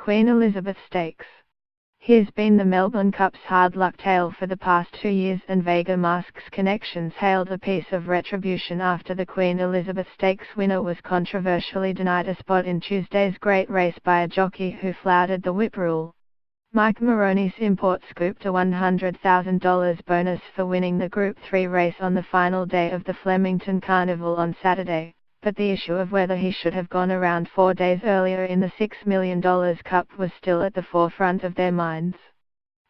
Queen Elizabeth Stakes. Here's been the Melbourne Cup's hard luck tale for the past 2 years, and Vengeur Masque's connections hailed a piece of retribution after the Queen Elizabeth Stakes winner was controversially denied a spot in Tuesday's great race by a jockey who flouted the whip rule. Mike Moroney's Import scooped a $100,000 bonus for winning the Group 3 race on the final day of the Flemington Carnival on Saturday, but the issue of whether he should have gone around 4 days earlier in the $6 million Cup was still at the forefront of their minds.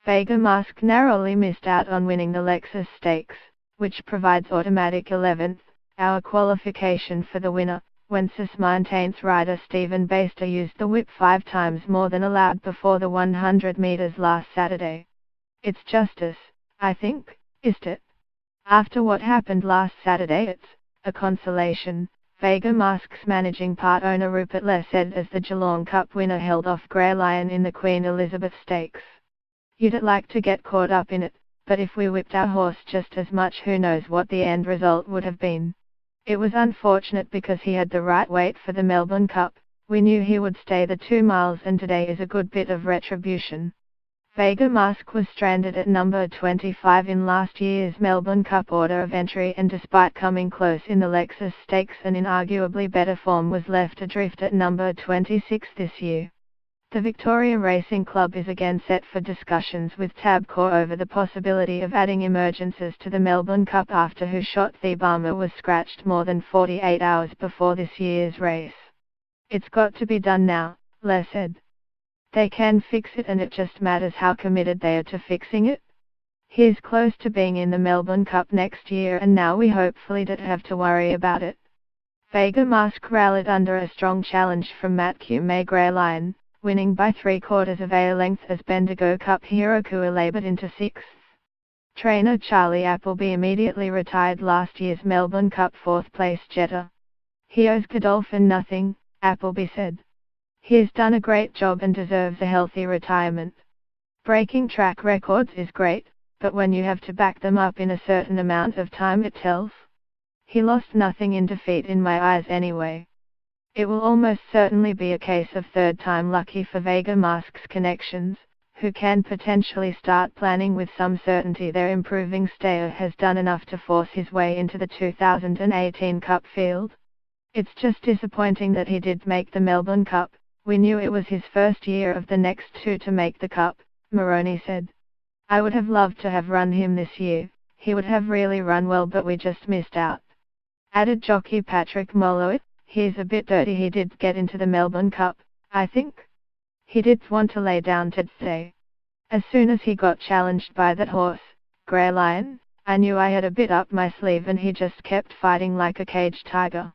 Vengeur Masque narrowly missed out on winning the Lexus Stakes, which provides automatic 11th hour qualification for the winner, when Sus-Maintain's rider Stephen Baster used the whip 5 times more than allowed before the 100 meters last Saturday. It's justice, I think, isn't it? After what happened last Saturday, it's a consolation, Vengeur Masque's managing part owner Rupert Le said as the Geelong Cup winner held off Grey Lion in the Queen Elizabeth Stakes. You'd like to get caught up in it, but if we whipped our horse just as much, who knows what the end result would have been. It was unfortunate because he had the right weight for the Melbourne Cup. We knew he would stay the 2 miles, and today is a good bit of retribution. Vengeur Masque was stranded at number 25 in last year's Melbourne Cup order of entry, and despite coming close in the Lexus Stakes and in arguably better form, was left adrift at number 26 this year. The Victoria Racing Club is again set for discussions with Tabcorp over the possibility of adding emergencies to the Melbourne Cup after Who Shot the Bomber was scratched more than 48 hours before this year's race. It's got to be done now, Les said. They can fix it, and it just matters how committed they are to fixing it. He's close to being in the Melbourne Cup next year, and now we hopefully don't have to worry about it. Vengeur Masque rallied under a strong challenge from Matthew May Grey Lion, winning by 3/4 of a length as Bendigo Cup hero Kua laboured into 6th. Trainer Charlie Appleby immediately retired last year's Melbourne Cup 4th place jetter. He owes Godolphin nothing, Appleby said. He's done a great job and deserves a healthy retirement. Breaking track records is great, but when you have to back them up in a certain amount of time, it tells. He lost nothing in defeat in my eyes anyway. It will almost certainly be a case of third time lucky for Vengeur Masque's connections, who can potentially start planning with some certainty. Their improving stayer has done enough to force his way into the 2018 Cup field. It's just disappointing that he did make the Melbourne Cup. We knew it was his first year of the next 2 to make the Cup, Moroney said. I would have loved to have run him this year. He would have really run well, but we just missed out. Added jockey Patrick Molloy. He's a bit dirty. He did get into the Melbourne Cup, I think. He did want to lay down today. As soon as he got challenged by that horse, Grey Lion, I knew I had a bit up my sleeve, and he just kept fighting like a caged tiger.